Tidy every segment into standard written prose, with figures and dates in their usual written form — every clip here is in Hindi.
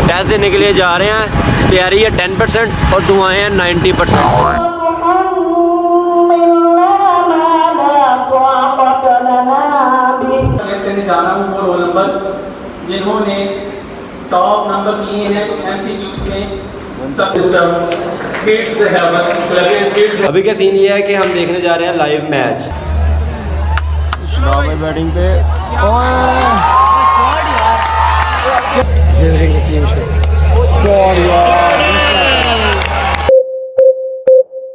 टेस्ट देने के लिए जा रहे हैं। तैयारी है 10% और दुआएं हैं 90%। जाना हूँ वो रोल नंबर जिन्होंने टॉप नंबर लिए हैं एमसीक्यूज में। अभी का सीन ये है कि हम देखने जा रहे हैं लाइव मैच। बैटिंग पे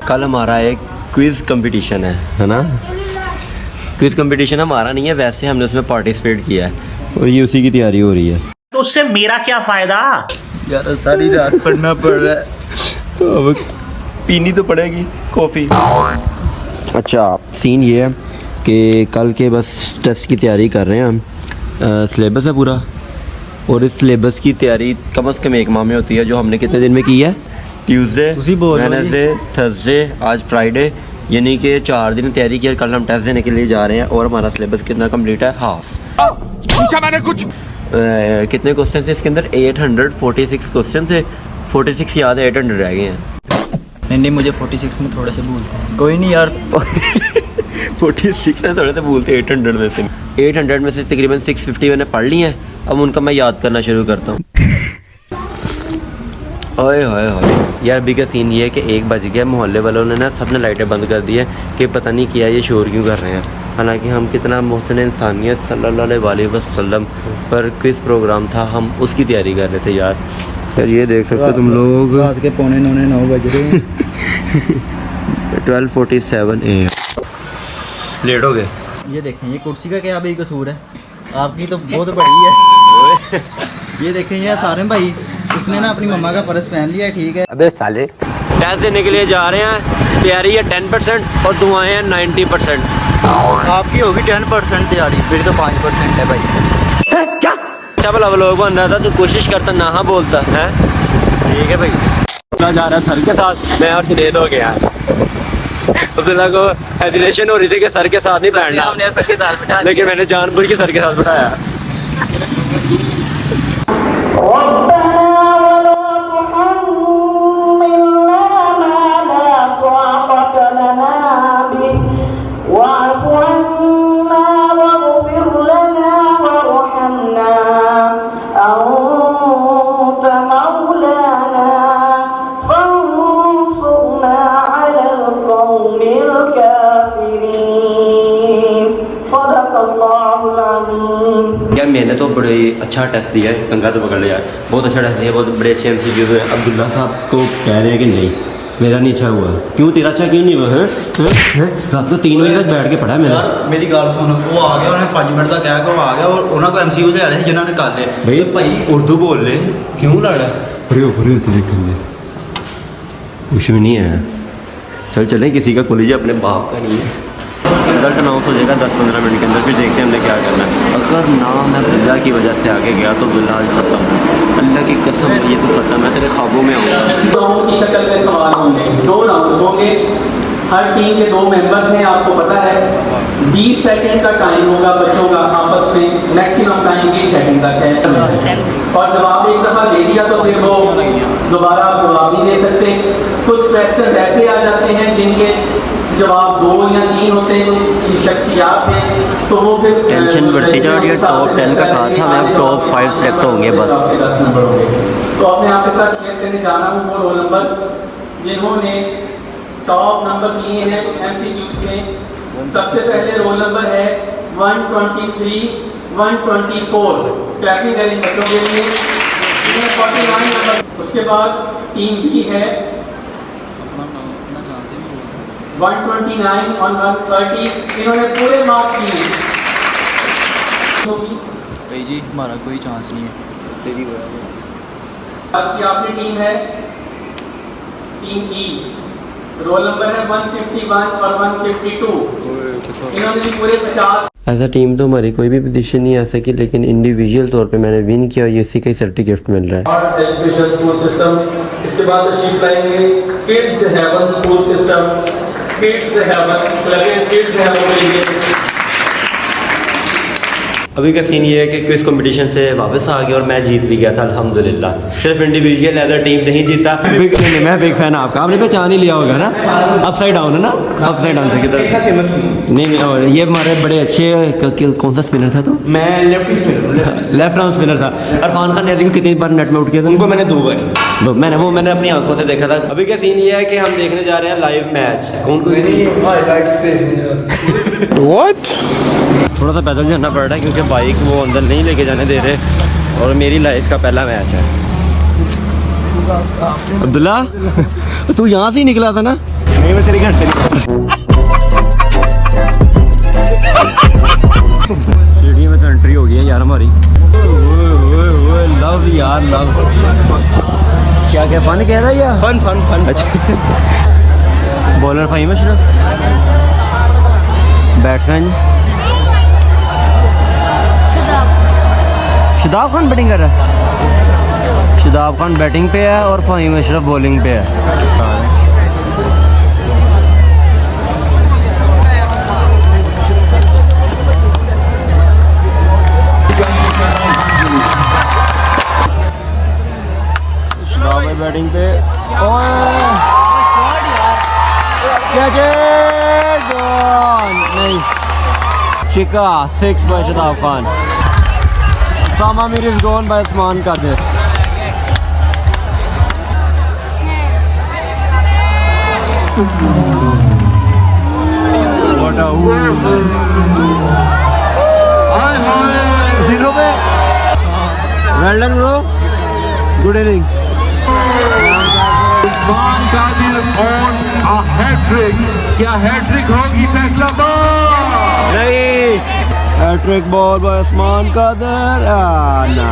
कल हमारा एक क्विज कंपटीशन है ना। क्विज कंपटीशन हमारा नहीं है, वैसे हमने उसमें पार्टिसिपेट किया है और ये उसी की तैयारी हो रही है। तो उससे मेरा क्या फायदा यार, सारी रात पढ़ना पड़ रहा है तो अब पीनी तो पड़ेगी कॉफ़ी। अच्छा, सीन ये है कि कल के बस टेस्ट की तैयारी कर रहे हैं हम। सिलेबस है पूरा और इस सिलेबस की तैयारी कम से कम एक माह में होती है, जो हमने कितने दिन में की है? ट्यूसडे, वेडनेसडे, थर्सडे, आज फ्राइडे, यानी कि 4 दिन तैयारी की। कल हम टेस्ट देने के लिए जा रहे हैं और हमारा सिलेबस कितना कंप्लीट है? हाफ। पूछा मैंने कुछ। कितने क्वेश्चन थे इसके अंदर? 846 क्वेश्चन थे। 46 याद है, 800 रह गए हैं। नहीं, मुझे 46 में थोड़े से भूलते हैं। कोई नहीं यार 46 में थोड़े से भूलते। 800 में से तकरीबन 650 मैंने पढ़ ली हैं। अब उनका मैं याद करना शुरू करता हूँ। ओए होए होए यार, अभी का सीन ये है कि 1 बज गया। मोहल्ले वालों ने ना सबने लाइटें बंद कर दी है कि पता नहीं किया ये शोर क्यों कर रहे हैं। हालांकि हम कितना मोहसिन इंसानियत सल्लल्लाहु अलैहि वसल्लम पर क्विज प्रोग्राम था, हम उसकी तैयारी कर रहे थे यार। ये देख सकते हो तुम लोग, रात के 9:45 बज रहे हैं। 12:47 AM। लेट हो गए। ये देखें, ये कुर्सी का क्या भाई कसूर है? आपकी तो बहुत बड़ी है। ये देखें, ये सारे भाई, इसने ना अपनी मम्मा का पर्स पहन लिया है। ठीक है, अबे साले। टेस्ट देने के लिए जा रहे हैं। तैयारी है 10% और दुआएं हैं 90%। आपकी होगी 10% तैयारी, फिर तो 5% है भाई। क्या अच्छा भला लोग बन रहा था, तू कोशिश करता ना हाँ बोलता है। ठीक है भाई। जा रहा सर के साथ, मैं और जुनेद हो गया। अब्दुल्ला को हेजिटेशन हो रही थी कि सर के साथ नहीं बैठना, लेकिन मैंने जानबूझ के सर के साथ बैठाया। यार मैंने तो बड़े अच्छा टेस्ट दिया है, गंगा तो पकड़ लिया, बहुत अच्छा टेस्ट दिया, बहुत बड़े अच्छे MCQ हुए। अब्दुल्ला साहब को कह रहे हैं कि नहीं मेरा नहीं अच्छा हुआ। क्यों तेरा अच्छा क्यों नहीं हुआ है? रात को 3 बजे तक बैठ के पढ़ा मैंने। यार मेरी गल सुन, वो आ गया, उन्हें 5 मिनट तक कह के वो आ गया और उन्होंने को MCQ ले आए थे जिन्होंने कर ले। भाई भाई उर्दू बोल ले, क्यों लड़ा? पढ़े होते देखेंगे, कुछ भी नहीं है। चल चलें, किसी का कॉलेज अपने बाप का नहीं है। रिजल्ट अनाउंस हो जाएगा 10-15 मिनट के अंदर, फिर देखते हैं हमने क्या करना है। अगर ना मैं अल्लाह की वजह से आगे गया तो बिल्ला सत्ता हूँ, अल्लाह की कसम ये तो सत्ता, मैं तेरे ख्वाबों में आऊँगा। राउंड की शक्ल में सवाल होंगे, 2 राउंड होंगे। हर टीम के 2 मेंबर्स हैं, आपको पता है। 20 सेकंड का टाइम होगा बच्चों का आपस में, मैक्सिमम टाइम 20 सेकंड तक है। और जवाब एक दफ़ा दे दिया तो फिर वो दोबारा जवाब नहीं दे सकते। कुछ क्वेश्चन ऐसे आ जाते हैं जिनके जवाब 2 या 3 होते हैं, कुछ शख्सियात हैं, तो वो फिर टेंशन बढ़ती जा रही है। टॉप 10 का कहा था, मैं अब टॉप 5 सेलेक्ट होंगे बस। तो अपने आप के साथ शेयर करने जाना हूँ वो रोल नंबर जिन्होंने टॉप नंबर लिए हैं MCQ में। सबसे पहले रोल नंबर है 123, 124। क्लैपिंग करें बच्चों के लिए। 49 नंबर। उसके बाद टीम बी है 129 और 130। इन्होंने पूरे मार्क्स किए। भाई जी हमारा कोई चांस नहीं है। आपकी अपनी टीम है टीम ई, रोल नंबर है 151 और 152। इन्होंने भी पूरे 50। एज अ टीम तो हमारी कोई भी पोजीशन नहीं आ सकी, लेकिन इंडिविजुअल तौर पे मैंने विन किया और ये इसी का ही सर्टिफिकेट मिल रहा है। और एजुकेशन स्कूल सिस्टम। इसके बाद तशरीफ लाएंगे Kids Heaven School System. Kids Heaven के लिए अभी का सीन ये है कि क्विज कंपटीशन से वापस आ गया और मैं जीत भी गया था अल्हम्दुलिल्लाह। सिर्फ इंडिविजुअल एज अ टीम नहीं जीता। मैं बिग फैन आपका, आपने पहचान ही लिया होगा ना, अपसाइड डाउन है ना, अपसाइड डाउन से किधर नहीं और ये हमारे बड़े अच्छे कौन सा स्पिनर था? तो मैं लेफ्ट आर्म स्पिनर था। इरफान खान ने कितनी बार नेट में उठ गया था? उनको मैंने 2 बार मैंने अपनी आंखों से देखा था। अभी का सीन ये है कि हम देखने जा रहे हैं लाइव मैच। कौन हाइलाइट्स देखने थोड़ा सा पैदल जाना पड़ रहा है क्योंकि बाइक वो अंदर नहीं लेके जाने दे रहे और मेरी लाइफ का पहला मैच है। अब्दुल्ला तू यहाँ से ही निकला था ना? नहीं, मैं तेरे घर से स्टेडियम में तो एंट्री हो गई है यार हमारी। लव यार लव। क्या क्या फन कह रहा है यार? फन अच्छा। Bowler Faheem Ashraf, batsman Shadab Khan batting कर रहा है। शादाब खान बैटिंग पे है और फ़हीम अशरफ बॉलिंग पे है। शादाब है बैटिंग पे और नहीं चिका 6 by Shadab Khan. Sama Mir is gone by Usman Qadir. What a zero पे। Well done bro. Good innings. Usman Qadir on a hat-trick. क्या हैट्रिक होगी फैसलाबाद? नहीं। Hat-trick ball by Usman Qadir. ना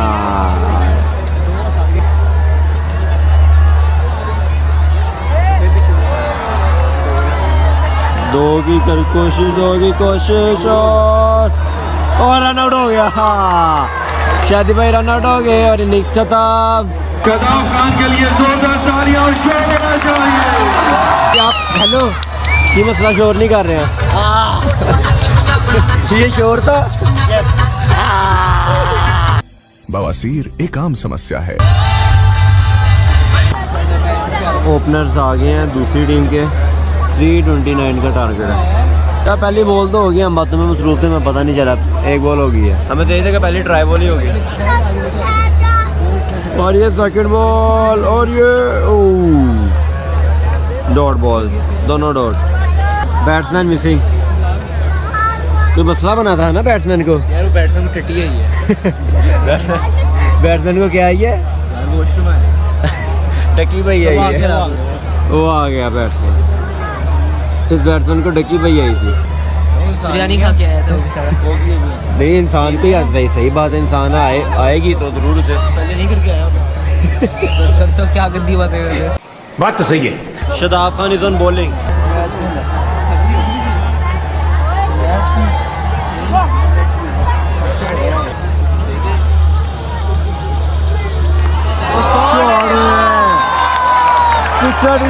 दो की कोशिश और रन आउट हो गया। शादी भाई रन आउट हो गए और इनिंग्स खत्म। शादाब खान के लिए जोरदार तालियां और शोर होना चाहिए। आप हेलो ये मसला शोर नहीं कर रहे हैं। ये शोर था। बवासीर एक आम समस्या है। ओपनर्स आ गए हैं दूसरी टीम के। 329 का टारगेट है। क्या पहली बॉल तो हो गई, हम बातों में मसरूफ थे, मैं पता नहीं चला। एक बॉल हो गई है, हमें देखते कि पहली ट्राई बॉल ही हो गई और ये सेकंड बॉल और ये डॉट बॉल, दोनों डॉट। Batsman missing. कोई मसला बना था ना बैट्समैन को? यार वो बैट्समैन को टट्टी है बैट्समैन को क्या है ये? वॉशरूम है। डकी भाई है ये। वो आ गया बैट्समैन। इस बैट्समैन को डकी भाई आई थी। बिरयानी खा के आया था वो बेचारा। नहीं इंसान पे आता है, सही बात है। इंसान आएगी तो जरूर उसे। पहले नहीं करके आया बस कर चो, क्या गंदी बातें कर रहे हो। बात तो सही है। Shadab Khan is on bowling.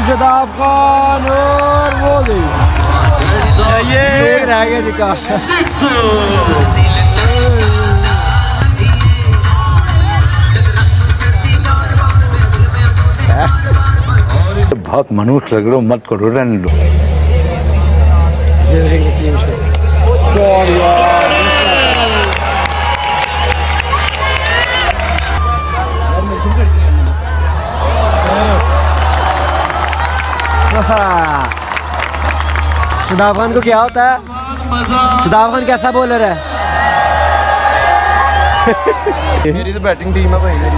Shadab Khan और वो गई। ये रह गया जिका। बहुत मनुष्य लग रहे हो, मत करो, रहने लो। शादाब खान को क्या होता है? शादाब खान कैसा बॉलर है? मेरी तो बैटिंग टीम है भाई मेरी।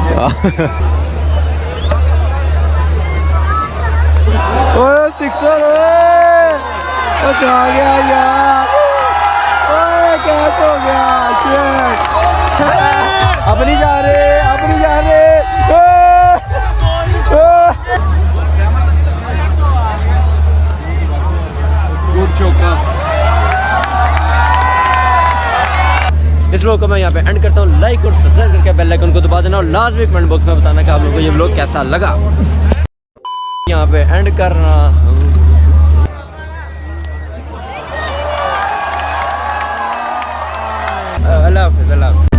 ओए सिक्सर आ गया यार। ओए क्या हो गया? अब नहीं जा रहे। गुड चौका। इस व्लॉग को मैं यहाँ पे एंड करता हूँ। लाइक और सब्सक्राइब करके बेल आइकन को दबा देना और लास्ट कमेंट बॉक्स में बताना कि आप लोगों को ये व्लॉग कैसा लगा। यहाँ पे एंड करना। अल्लाह हाफिज़।